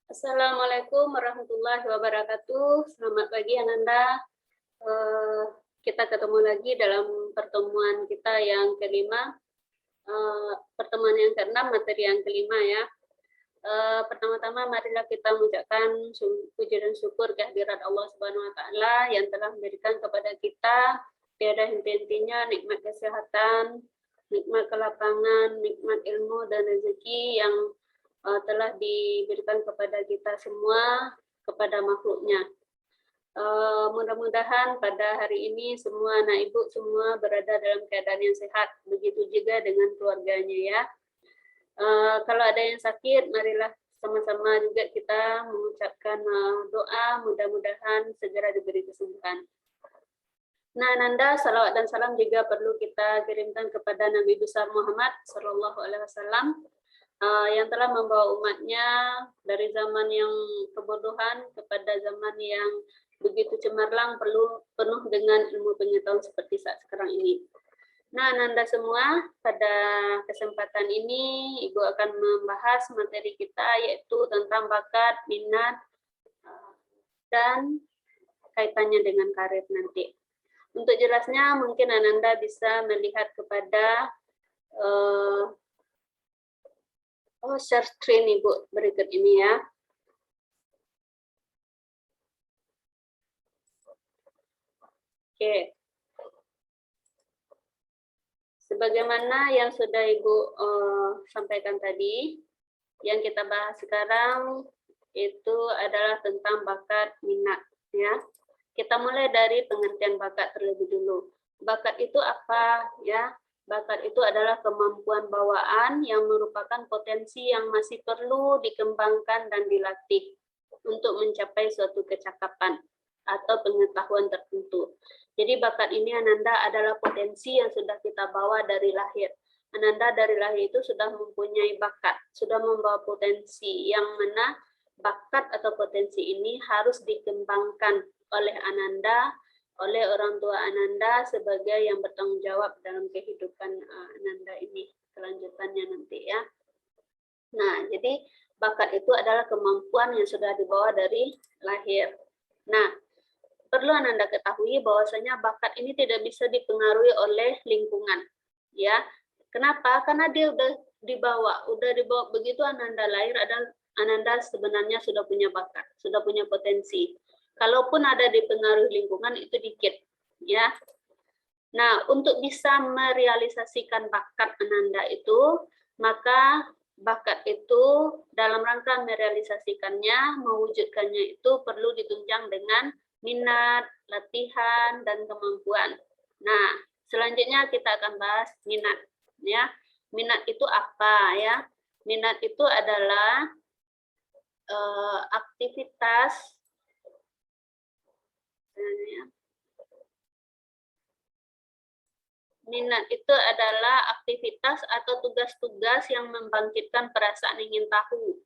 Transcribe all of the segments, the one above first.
Assalamualaikum warahmatullahi wabarakatuh. Selamat pagi Ananda. Kita ketemu lagi dalam pertemuan kita yang kelima. Pertemuan yang keenam, materi yang kelima ya. Pertama-tama marilah kita mengucapkan puji dan syukur kehadirat Allah Subhanahu wa taala yang telah memberikan kepada kita tiada henti-hentinya nikmat kesehatan, nikmat kelapangan, nikmat ilmu dan rezeki yang telah diberikan kepada kita semua, kepada makhluknya. Mudah-mudahan pada hari ini semua anak ibu semua berada dalam keadaan yang sehat, begitu juga dengan keluarganya ya. Kalau ada yang sakit, marilah sama-sama juga kita mengucapkan doa, mudah-mudahan segera diberi kesembuhan. Nah, Nanda, salawat dan salam juga perlu kita kirimkan kepada Nabi besar Muhammad Sallallahu Alaihi Wasallam yang telah membawa umatnya dari zaman yang kebodohan kepada zaman yang begitu cemerlang, penuh dengan ilmu pengetahuan seperti saat sekarang ini. Nah, Nanda semua, pada kesempatan ini Ibu akan membahas materi kita yaitu tentang bakat, minat, dan kaitannya dengan karir nanti. Untuk jelasnya mungkin Ananda bisa melihat kepada share screen Ibu berikut ini ya. Oke. Sebagaimana yang sudah Ibu sampaikan tadi, yang kita bahas sekarang itu adalah tentang bakat minat ya. Kita mulai dari pengertian bakat terlebih dulu. Bakat itu apa ya? Bakat itu adalah kemampuan bawaan yang merupakan potensi yang masih perlu dikembangkan dan dilatih untuk mencapai suatu kecakapan atau pengetahuan tertentu. Jadi bakat ini Ananda adalah potensi yang sudah kita bawa dari lahir. Ananda dari lahir itu sudah mempunyai bakat, sudah membawa potensi yang mana bakat atau potensi ini harus dikembangkan oleh Ananda, oleh orang tua Ananda sebagai yang bertanggung jawab dalam kehidupan Ananda ini, kelanjutannya nanti ya. Nah, jadi bakat itu adalah kemampuan yang sudah dibawa dari lahir. Nah, perlu Ananda ketahui bahwasanya bakat ini tidak bisa dipengaruhi oleh lingkungan. Ya. Kenapa? Karena dia udah dibawa begitu Ananda lahir, Ananda sebenarnya sudah punya bakat, sudah punya potensi. Kalaupun ada dipengaruhi lingkungan itu dikit, ya. Nah, untuk bisa merealisasikan bakat Ananda itu, maka bakat itu dalam rangka merealisasikannya, mewujudkannya itu perlu ditunjang dengan minat, latihan, dan kemampuan. Nah, selanjutnya kita akan bahas minat, ya. Minat itu apa, ya? Minat itu adalah aktivitas Minat itu adalah aktivitas atau tugas-tugas yang membangkitkan perasaan ingin tahu,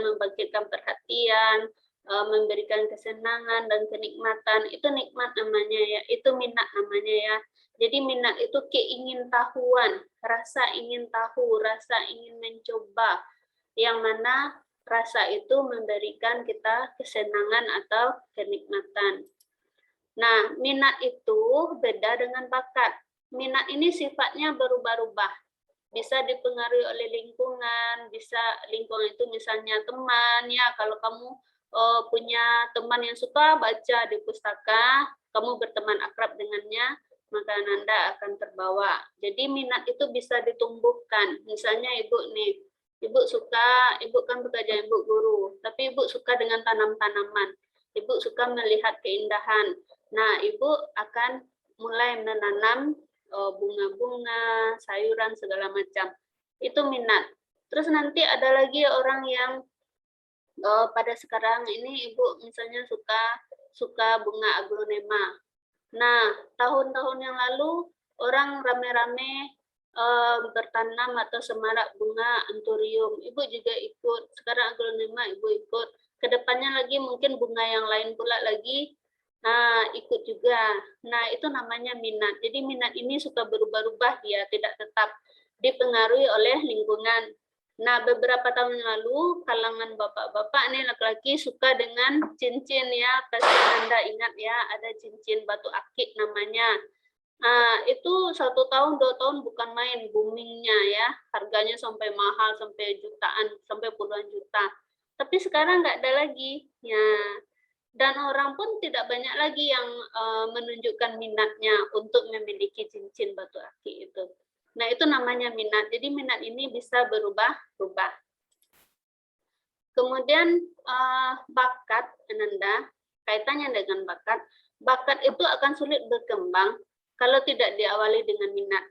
membangkitkan perhatian, memberikan kesenangan dan kenikmatan. Itu nikmat namanya ya, itu minat namanya ya. Jadi minat itu keingintahuan, rasa ingin tahu, rasa ingin mencoba, yang mana rasa itu memberikan kita kesenangan atau kenikmatan. Nah, minat itu beda dengan bakat. Minat ini sifatnya berubah-ubah. Bisa dipengaruhi oleh lingkungan, bisa lingkungan itu misalnya teman, ya kalau kamu punya teman yang suka baca di pustaka, kamu berteman akrab dengannya, maka Anda akan terbawa. Jadi minat itu bisa ditumbuhkan. Misalnya Ibu nih, Ibu kan bekerja Ibu guru, tapi Ibu suka dengan tanam-tanaman. Ibu suka melihat keindahan. Nah, Ibu akan mulai menanam bunga-bunga, sayuran, segala macam. Itu minat. Terus nanti ada lagi orang yang pada sekarang ini Ibu misalnya suka bunga aglonema. Nah, tahun-tahun yang lalu orang rame-rame bertanam atau semarak bunga anthurium. Ibu juga ikut. Sekarang aglonema Ibu ikut. Kedepannya lagi mungkin bunga yang lain pula lagi ikut juga. Nah, itu namanya minat. Jadi minat ini suka berubah-ubah, dia tidak tetap dipengaruhi oleh lingkungan. Nah, beberapa tahun lalu kalangan bapak-bapak nih laki-laki suka dengan cincin ya. Pasti Anda ingat ya, ada cincin batu akik namanya. Nah, itu 1 tahun, 2 tahun bukan main boomingnya ya. Harganya sampai mahal, sampai jutaan, sampai puluhan juta. Tapi sekarang nggak ada lagi. Ya, dan orang pun tidak banyak lagi yang menunjukkan minatnya untuk memiliki cincin batu akik itu. Nah, itu namanya minat. Jadi minat ini bisa berubah-ubah. Kemudian bakat, Ananda, kaitannya dengan bakat itu akan sulit berkembang kalau tidak diawali dengan minat.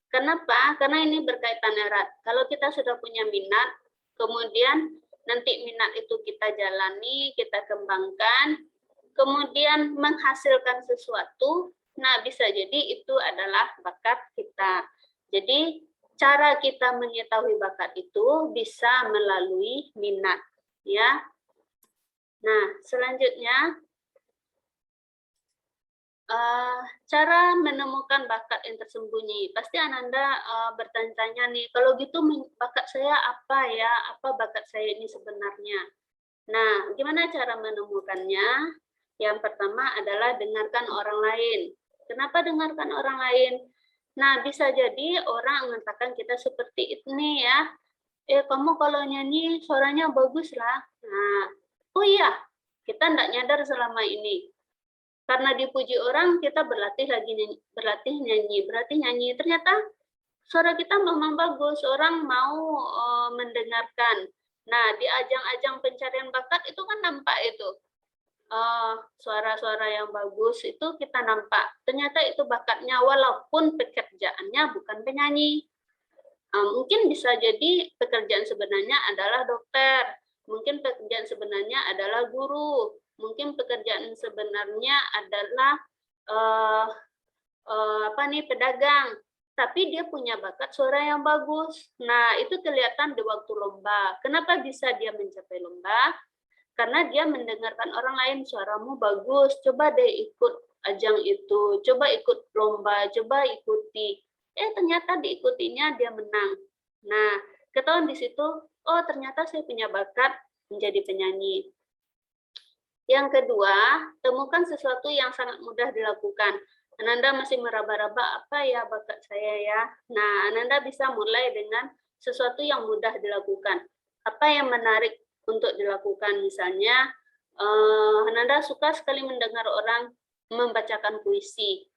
Kenapa? Karena ini berkaitan erat. Kalau kita sudah punya minat, kemudian nanti minat itu kita jalani, kita kembangkan, kemudian menghasilkan sesuatu, nah bisa jadi itu adalah bakat kita. Jadi cara kita mengetahui bakat itu bisa melalui minat, ya. Nah, selanjutnya cara menemukan bakat yang tersembunyi. Pasti Ananda bertanya-tanya nih, kalau gitu bakat saya apa ya? Apa bakat saya ini sebenarnya? Nah, gimana cara menemukannya? Yang pertama adalah dengarkan orang lain. Kenapa dengarkan orang lain? Nah, bisa jadi orang mengatakan kita seperti ini ya. Kamu kalau nyanyi suaranya bagus lah. Nah, oh iya, kita enggak nyadar selama ini. Karena dipuji orang, kita berlatih nyanyi. Ternyata suara kita memang bagus, orang mau mendengarkan. Nah, di ajang-ajang pencarian bakat itu kan nampak itu. Suara-suara yang bagus itu kita nampak. Ternyata itu bakatnya, walaupun pekerjaannya bukan penyanyi. Mungkin bisa jadi pekerjaan sebenarnya adalah dokter, mungkin pekerjaan sebenarnya adalah guru, mungkin pekerjaan sebenarnya adalah pedagang, tapi dia punya bakat suara yang bagus. Nah, itu kelihatan di waktu lomba. Kenapa bisa dia mencapai lomba? Karena dia mendengarkan orang lain, suaramu bagus, coba deh ikut ajang itu, coba ikut lomba, coba ikuti. Ternyata diikutinya dia menang. Nah, ketahuan di situ, oh ternyata saya punya bakat menjadi penyanyi. Yang kedua, temukan sesuatu yang sangat mudah dilakukan. Ananda masih meraba-raba apa ya bakat saya ya. Nah, Ananda bisa mulai dengan sesuatu yang mudah dilakukan. Apa yang menarik untuk dilakukan? Misalnya, Ananda suka sekali mendengar orang membacakan puisi.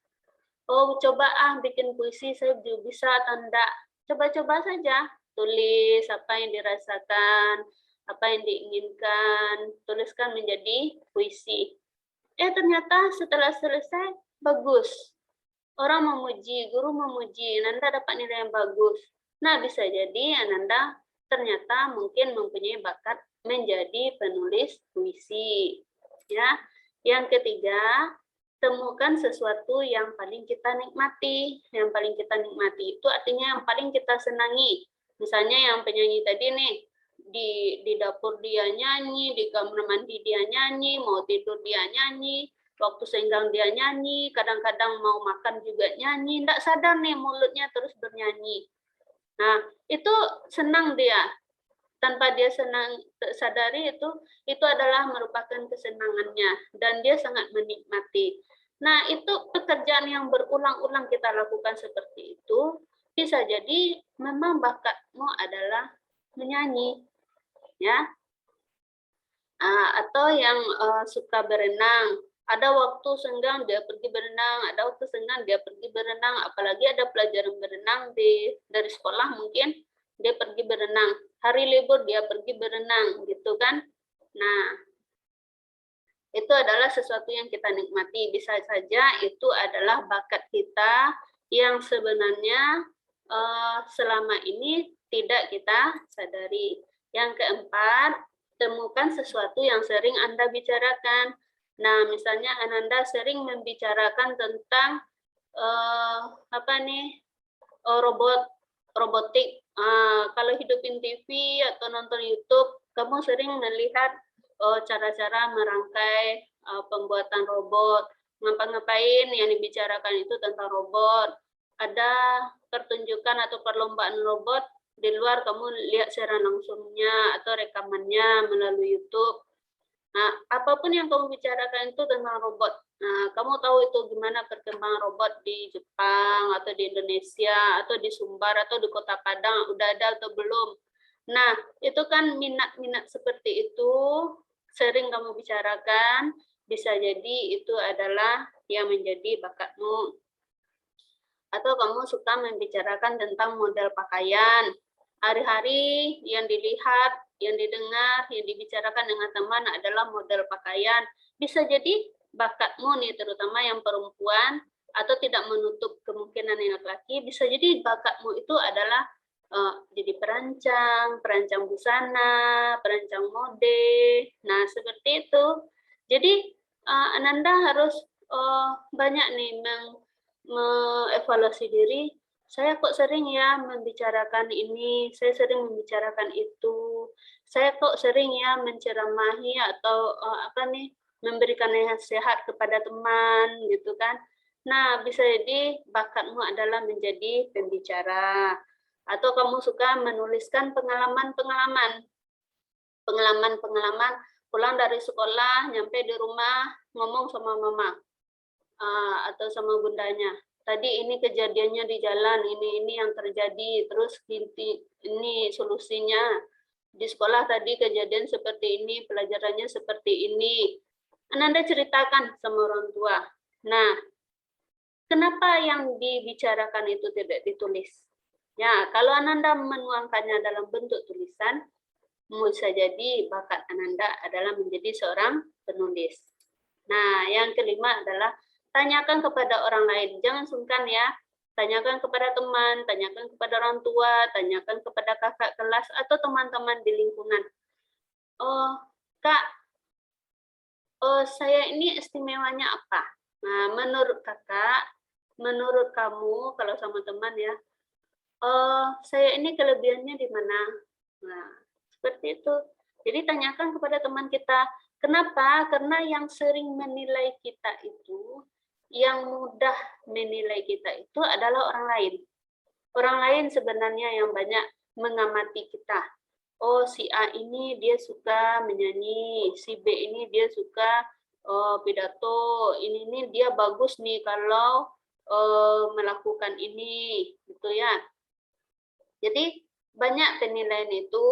Oh, coba bikin puisi, saya juga bisa tanda. Coba-coba saja, tulis apa yang dirasakan, apa yang diinginkan, tuliskan menjadi puisi. Ternyata setelah selesai, bagus. Orang memuji, guru memuji, Ananda dapat nilai yang bagus. Nah, bisa jadi Ananda ternyata mungkin mempunyai bakat menjadi penulis puisi. Ya. Yang ketiga, temukan sesuatu yang paling kita nikmati. Yang paling kita nikmati itu artinya yang paling kita senangi. Misalnya yang penyanyi tadi nih, di dapur dia nyanyi, di kamar mandi dia nyanyi, mau tidur dia nyanyi, waktu senggang dia nyanyi, kadang-kadang mau makan juga nyanyi, enggak sadar nih mulutnya terus bernyanyi. Nah, itu senang dia. Tanpa dia sadari itu adalah merupakan kesenangannya dan dia sangat menikmati. Nah, itu pekerjaan yang berulang-ulang kita lakukan seperti itu, bisa jadi memang bakatmu adalah menyanyi, ya. Atau yang suka berenang, ada waktu senggang dia pergi berenang, ada waktu senggang dia pergi berenang, apalagi ada pelajaran berenang dari sekolah mungkin dia pergi berenang, hari libur dia pergi berenang, gitu kan. Nah, itu adalah sesuatu yang kita nikmati. Bisa saja itu adalah bakat kita yang sebenarnya selama ini tidak kita sadari. Yang keempat, temukan sesuatu yang sering Anda bicarakan. Nah, misalnya Ananda sering membicarakan tentang robotik. Kalau hidupin TV atau nonton YouTube, kamu sering melihat cara-cara merangkai pembuatan robot, ngapa-ngapain yang dibicarakan itu tentang robot. Ada pertunjukan atau perlombaan robot, Di luar kamu lihat siaran langsungnya atau rekamannya melalui YouTube. Nah, apapun yang kamu bicarakan itu tentang robot. Nah, kamu tahu itu gimana perkembangan robot di Jepang atau di Indonesia atau di Sumbar atau di Kota Padang, udah ada atau belum? Nah, itu kan minat-minat seperti itu sering kamu bicarakan, bisa jadi itu adalah yang menjadi bakatmu. Atau kamu suka membicarakan tentang model pakaian. Hari-hari yang dilihat, yang didengar, yang dibicarakan dengan teman adalah model pakaian. Bisa jadi bakatmu nih, terutama yang perempuan, atau tidak menutup kemungkinan yang laki-laki, bisa jadi bakatmu itu adalah jadi perancang busana, perancang mode. Nah, seperti itu. Jadi, Ananda harus banyak nih mengevaluasi diri, saya kok sering ya membicarakan ini, saya sering membicarakan itu, saya kok sering ya menceramahi atau memberikan nasihat kepada teman gitu kan. Nah, bisa jadi bakatmu adalah menjadi pembicara atau kamu suka menuliskan pengalaman-pengalaman pulang dari sekolah, nyampe di rumah ngomong sama mama atau sama bundanya. Tadi ini kejadiannya di jalan, ini yang terjadi, terus ini solusinya. Di sekolah tadi kejadian seperti ini, pelajarannya seperti ini. Ananda ceritakan sama orang tua. Nah, kenapa yang dibicarakan itu tidak ditulis? Ya, kalau Ananda menuangkannya dalam bentuk tulisan, bisa jadi bakat Ananda adalah menjadi seorang penulis. Nah, yang kelima adalah tanyakan kepada orang lain. Jangan sungkan ya. Tanyakan kepada teman, tanyakan kepada orang tua, tanyakan kepada kakak kelas atau teman-teman di lingkungan. Oh, Kak, saya ini istimewanya apa? Nah, menurut kakak, menurut kamu, kalau sama teman ya, saya ini kelebihannya di mana? Nah, seperti itu. Jadi tanyakan kepada teman kita. Kenapa? Karena yang sering menilai kita itu, yang mudah menilai kita itu adalah orang lain. Orang lain sebenarnya yang banyak mengamati kita. Oh, si A ini dia suka menyanyi, si B ini dia suka pidato, ini dia bagus nih kalau melakukan ini, gitu ya. Jadi banyak penilaian itu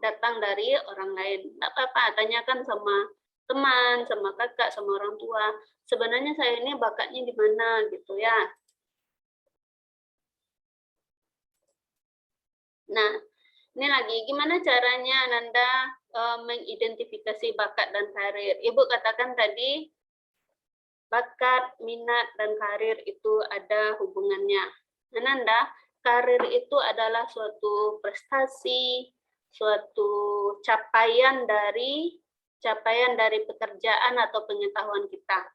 datang dari orang lain. Tidak apa-apa, tanyakan sama teman, sama kakak, sama orang tua. Sebenarnya saya ini bakatnya di mana gitu ya. Nah, ini lagi gimana caranya Ananda mengidentifikasi bakat dan karir. Ibu katakan tadi bakat, minat, dan karir itu ada hubungannya. Ananda, karir itu adalah suatu prestasi, suatu capaian dari pekerjaan atau pengetahuan kita.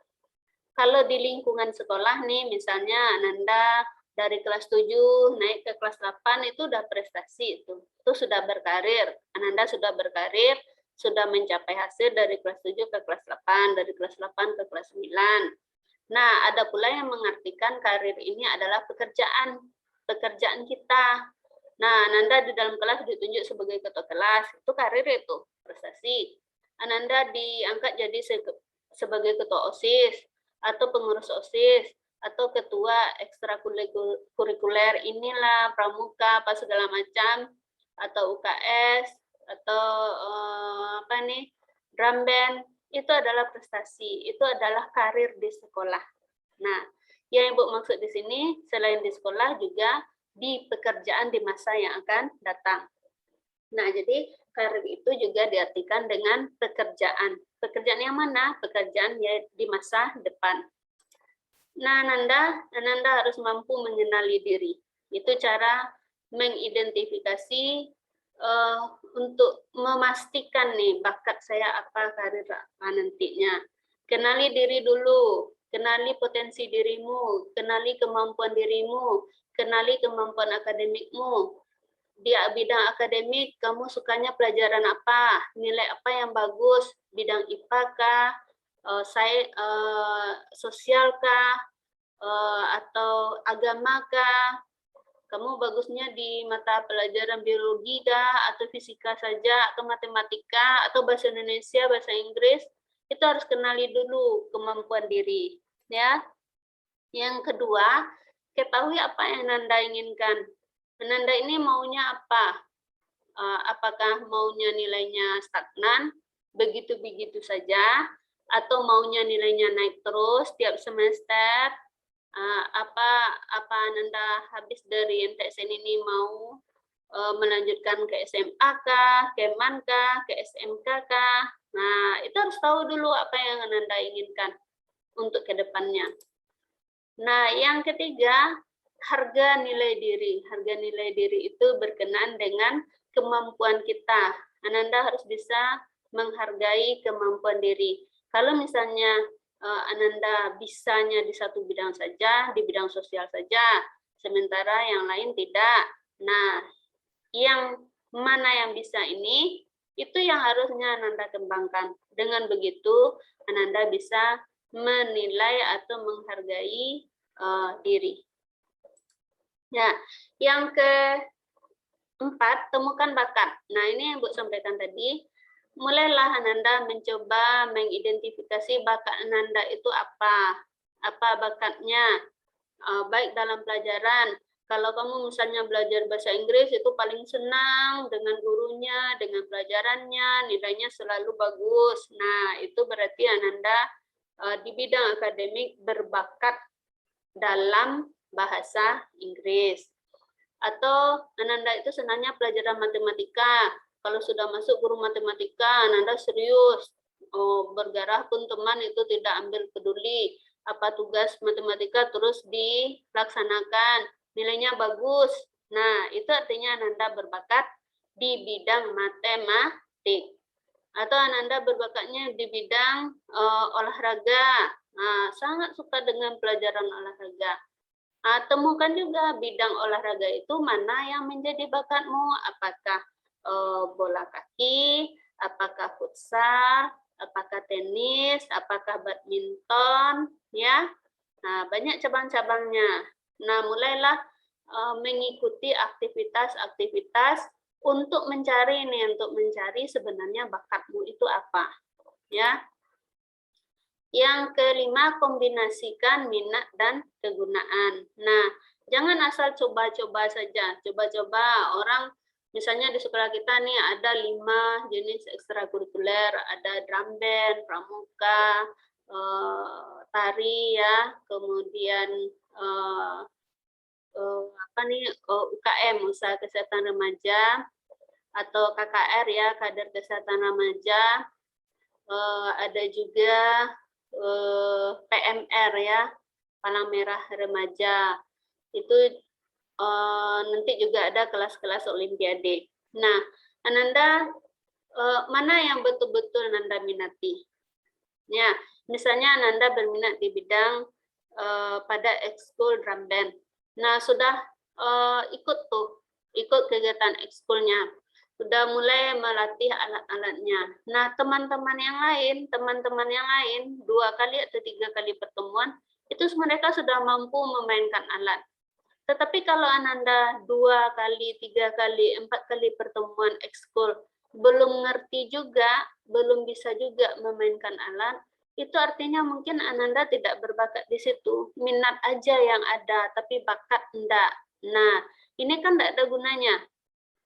Kalau di lingkungan sekolah nih, misalnya Ananda dari kelas 7 naik ke kelas 8 itu udah prestasi itu sudah berkarir. Ananda sudah berkarir, sudah mencapai hasil dari kelas 7 ke kelas 8, dari kelas 8 ke kelas 9. Nah, ada pula yang mengartikan karir ini adalah pekerjaan kita. Nah, Ananda di dalam kelas ditunjuk sebagai ketua kelas, itu karir itu, prestasi. Ananda diangkat jadi sebagai ketua OSIS, atau pengurus OSIS, atau ketua ekstrakurikuler inilah, pramuka, apa segala macam, atau UKS, atau drum band, itu adalah prestasi, itu adalah karir di sekolah. Nah, yang Ibu maksud di sini, selain di sekolah juga di pekerjaan di masa yang akan datang. Nah, jadi karir itu juga diartikan dengan pekerjaan. Pekerjaan yang mana? Pekerjaan di masa depan. Nah, Ananda harus mampu mengenali diri. Itu cara mengidentifikasi untuk memastikan nih bakat saya apa, karir apa nantinya. Kenali diri dulu, kenali potensi dirimu, kenali kemampuan dirimu, kenali kemampuan akademikmu. Di bidang akademik, kamu sukanya pelajaran apa? Nilai apa yang bagus? Bidang IPA kah? Sosial kah? Atau agama kah? Kamu bagusnya di mata pelajaran biologi kah, atau fisika saja, atau matematika, atau bahasa Indonesia, bahasa Inggris, itu harus kenali dulu kemampuan diri. Ya. Yang kedua, ketahui apa yang Ananda inginkan. Ananda ini maunya apa? Apakah maunya nilainya stagnan, begitu-begitu saja, atau maunya nilainya naik terus tiap semester? Apa Ananda habis dari MTSN ini mau melanjutkan ke SMA kah, Keman kah, ke SMK kah? Nah, itu harus tahu dulu apa yang Ananda inginkan untuk ke depannya. Nah, yang ketiga, harga nilai diri. Harga nilai diri itu berkenaan dengan kemampuan kita. Ananda harus bisa menghargai kemampuan diri. Kalau misalnya Ananda bisanya di satu bidang saja, di bidang sosial saja, sementara yang lain tidak. Nah, yang mana yang bisa ini, itu yang harusnya Ananda kembangkan. Dengan begitu, Ananda bisa menilai atau menghargai diri. Ya, yang keempat, temukan bakat. Nah, ini yang Bu sampaikan tadi. Mulailah Ananda mencoba mengidentifikasi bakat Ananda itu apa bakatnya, baik dalam pelajaran. Kalau kamu misalnya belajar bahasa Inggris, itu paling senang dengan gurunya, dengan pelajarannya, nilainya selalu bagus. Nah, itu berarti Ananda di bidang akademik berbakat dalam bahasa Inggris. Atau Ananda itu senangnya pelajaran matematika. Kalau sudah masuk guru matematika, Ananda serius. Bergarah pun teman itu tidak ambil peduli. Apa tugas matematika terus dilaksanakan. Nilainya bagus. Nah, itu artinya Ananda berbakat di bidang matematik. Atau Ananda berbakatnya di bidang olahraga. Nah, sangat suka dengan pelajaran olahraga. Temukan juga bidang olahraga itu mana yang menjadi bakatmu. Apakah bola kaki, apakah futsal, apakah tenis, apakah badminton, ya. Nah, banyak cabang-cabangnya. Nah, mulailah mengikuti aktivitas-aktivitas untuk mencari sebenarnya bakatmu itu apa, ya. Yang kelima, kombinasikan minat dan kegunaan. Nah, jangan asal coba-coba saja. Coba-coba orang, misalnya di sekolah kita nih ada 5 jenis ekstrakurikuler, ada drum band, pramuka, tari ya, kemudian UKM, usaha kesehatan remaja, atau KKR ya, kader kesehatan remaja, ada juga PMR ya, Palang Merah Remaja. Itu nanti juga ada kelas-kelas olimpiade. Nah, Ananda mana yang betul-betul Ananda minati? Ya, misalnya Ananda berminat di bidang pada ekskul drum band. Nah, sudah ikut kegiatan ekskulnya. Sudah mulai melatih alat-alatnya. Nah, teman-teman yang lain, 2 kali atau 3 kali pertemuan, itu mereka sudah mampu memainkan alat. Tetapi kalau Ananda 2 kali, 3 kali, 4 kali pertemuan ekskul, belum ngerti juga, belum bisa juga memainkan alat, itu artinya mungkin Ananda tidak berbakat di situ. Minat aja yang ada, tapi bakat enggak. Nah, ini kan enggak ada gunanya.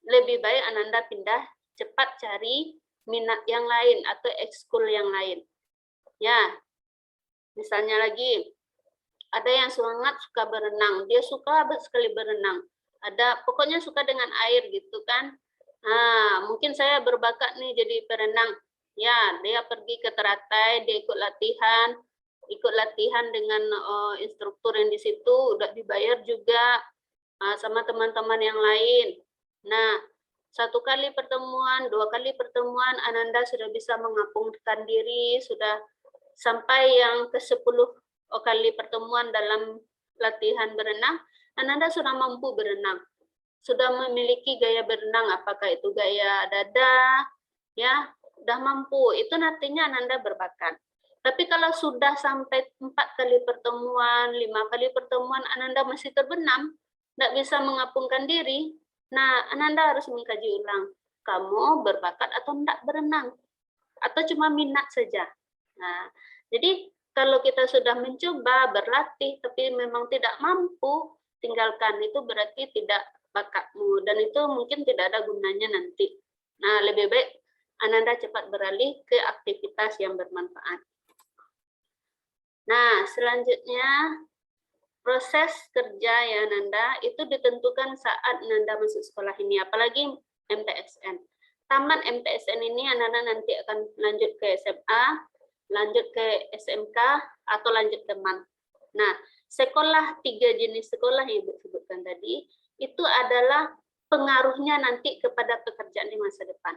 Lebih baik Ananda pindah, cepat cari minat yang lain atau ekskul yang lain. Ya, misalnya lagi, ada yang sangat suka berenang, dia suka sekali berenang. Pokoknya suka dengan air gitu kan. Nah, mungkin saya berbakat nih jadi perenang. Ya, dia pergi ke teratai, dia ikut latihan dengan instruktur yang di situ, udah dibayar juga sama teman-teman yang lain. Nah, 1 kali pertemuan, 2 kali pertemuan, Ananda sudah bisa mengapungkan diri, sudah sampai yang ke-10 kali pertemuan dalam latihan berenang, Ananda sudah mampu berenang. Sudah memiliki gaya berenang, apakah itu gaya dada, ya, sudah mampu. Itu nantinya Ananda berbakat. Tapi kalau sudah sampai 4 kali pertemuan, 5 kali pertemuan, Ananda masih terbenam, nggak bisa mengapungkan diri, nah Ananda harus mengkaji ulang, kamu berbakat atau enggak berenang, atau cuma minat saja. Nah, jadi kalau kita sudah mencoba berlatih tapi memang tidak mampu, tinggalkan, itu berarti tidak bakatmu dan itu mungkin tidak ada gunanya nanti. Nah, lebih baik Ananda cepat beralih ke aktivitas yang bermanfaat. Nah, selanjutnya proses kerja ya Nanda itu ditentukan saat Nanda masuk sekolah ini, apalagi MTSN. Tamat MTSN ini Nanda nanti akan lanjut ke SMA, lanjut ke SMK, atau lanjut ke MAN. Nah, sekolah, 3 jenis sekolah yang Ibu sebutkan tadi, itu adalah pengaruhnya nanti kepada pekerjaan di masa depan.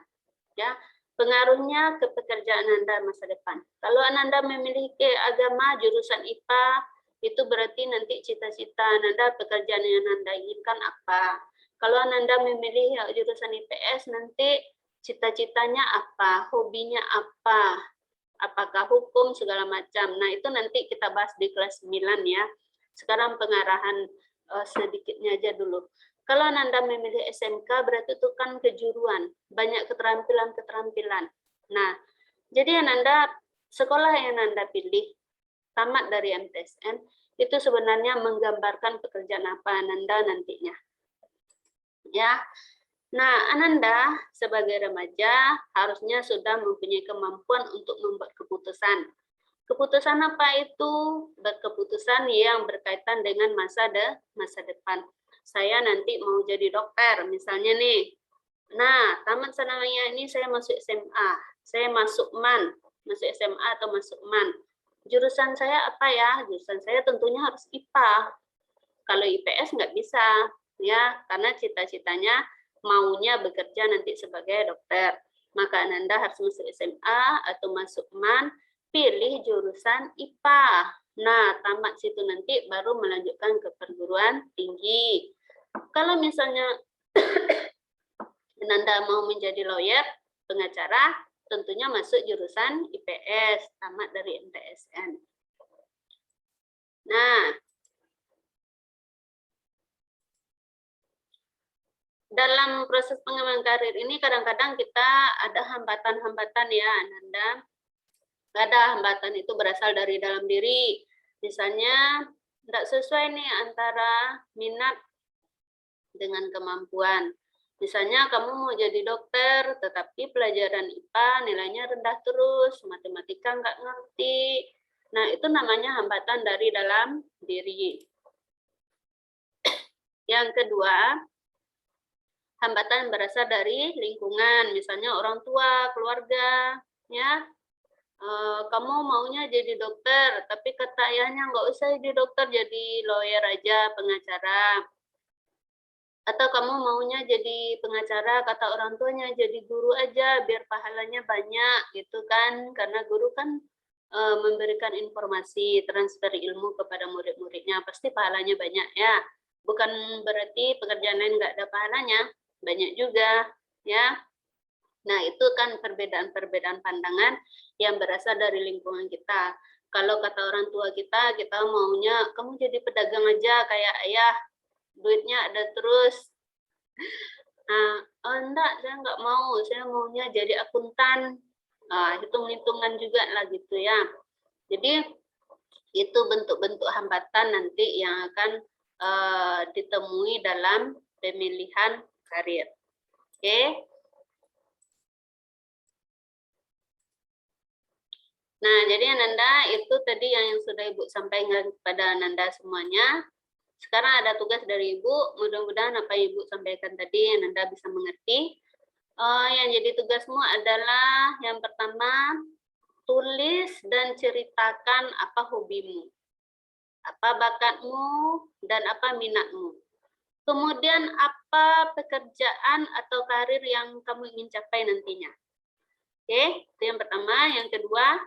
Ya, pengaruhnya ke pekerjaan Anda masa depan. Kalau Anda memiliki agama jurusan IPA, itu berarti nanti cita-cita Anda, pekerjaan yang Anda inginkan apa. Kalau Anda memilih jurusan IPS, nanti cita-citanya apa, hobinya apa, apakah hukum, segala macam. Nah, itu nanti kita bahas di kelas 9 ya. Sekarang pengarahan sedikitnya aja dulu. Kalau Anda memilih SMK, berarti itu kan kejuruan, banyak keterampilan-keterampilan. Nah, jadi Anda, sekolah yang Anda pilih, tamat dari MTSN, itu sebenarnya menggambarkan pekerjaan apa Anda nantinya. Ya, nah Ananda sebagai remaja harusnya sudah mempunyai kemampuan untuk membuat keputusan. Keputusan apa itu? Keputusan yang berkaitan dengan masa depan. Saya nanti mau jadi dokter, misalnya nih. Nah, tamat selamanya ini saya masuk SMA, saya masuk MAN, masuk SMA atau masuk MAN. Jurusan saya apa ya? Jurusan saya tentunya harus IPA. Kalau IPS nggak bisa, ya, karena cita-citanya maunya bekerja nanti sebagai dokter. Maka Anda harus masuk SMA atau masuk MAN, pilih jurusan IPA. Nah, tamat situ nanti baru melanjutkan ke perguruan tinggi. Kalau misalnya Anda mau menjadi lawyer, pengacara, tentunya masuk jurusan IPS, tamat dari MTSN. Nah, dalam proses pengembangan karir ini kadang-kadang kita ada hambatan-hambatan ya, Ananda. Ada hambatan itu berasal dari dalam diri. Misalnya, tidak sesuai nih antara minat dengan kemampuan. Misalnya kamu mau jadi dokter, tetapi pelajaran IPA nilainya rendah terus, matematika nggak ngerti. Nah, itu namanya hambatan dari dalam diri. Yang kedua, hambatan berasal dari lingkungan, misalnya orang tua, keluarga, ya. Kamu maunya jadi dokter, tapi kata ayahnya nggak usah jadi dokter, jadi lawyer aja, pengacara. Atau kamu maunya jadi pengacara, kata orang tuanya jadi guru aja, biar pahalanya banyak, gitu kan. Karena guru kan memberikan informasi, transfer ilmu kepada murid-muridnya, pasti pahalanya banyak ya. Bukan berarti pekerjaan lain nggak ada pahalanya, banyak juga, ya. Nah, itu kan perbedaan-perbedaan pandangan yang berasal dari lingkungan kita. Kalau kata orang tua kita maunya kamu jadi pedagang aja kayak ayah, duitnya ada terus. Nah, oh enggak, saya nggak mau, saya maunya jadi akuntan. Nah, hitung-hitungan juga lah gitu ya. Jadi, itu bentuk-bentuk hambatan nanti yang akan ditemui dalam pemilihan karir. Oke. Nah, jadi Ananda itu tadi yang sudah Ibu sampaikan kepada Ananda semuanya. Sekarang ada tugas dari Ibu, mudah-mudahan apa yang Ibu sampaikan tadi Ananda bisa mengerti. Yang jadi tugasmu adalah yang pertama, tulis dan ceritakan apa hobimu, apa bakatmu, dan apa minatmu. Kemudian apa pekerjaan atau karir yang kamu ingin capai nantinya. Oke, itu yang pertama. Yang kedua,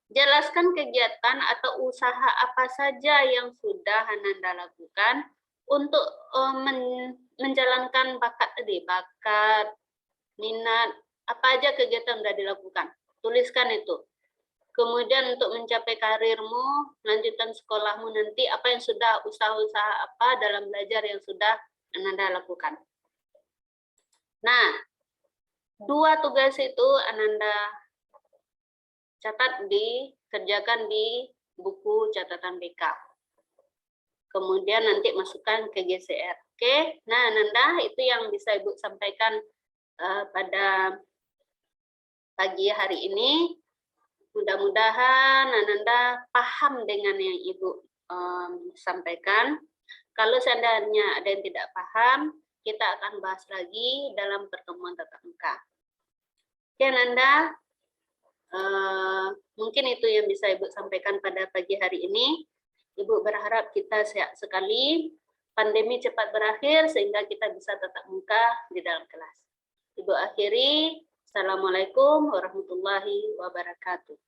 jelaskan kegiatan atau usaha apa saja yang sudah Ananda lakukan untuk menjalankan bakat minat, apa aja kegiatan yang sudah dilakukan. Tuliskan itu. Kemudian untuk mencapai karirmu, lanjutkan sekolahmu nanti, apa yang sudah usaha-usaha apa dalam belajar yang sudah Ananda lakukan. Nah, 2 tugas itu Ananda catat kerjakan di buku catatan BK. Kemudian nanti masukkan ke GCR. Oke, nah Ananda itu yang bisa Ibu sampaikan pada pagi hari ini. Mudah-mudahan Ananda paham dengan yang Ibu sampaikan. Kalau seandainya ada yang tidak paham, kita akan bahas lagi dalam pertemuan tatap muka. Oke, Ananda, mungkin itu yang bisa Ibu sampaikan pada pagi hari ini. Ibu berharap kita sehat sekali, pandemi cepat berakhir sehingga kita bisa tatap muka di dalam kelas. Ibu akhiri, Assalamualaikum warahmatullahi wabarakatuh.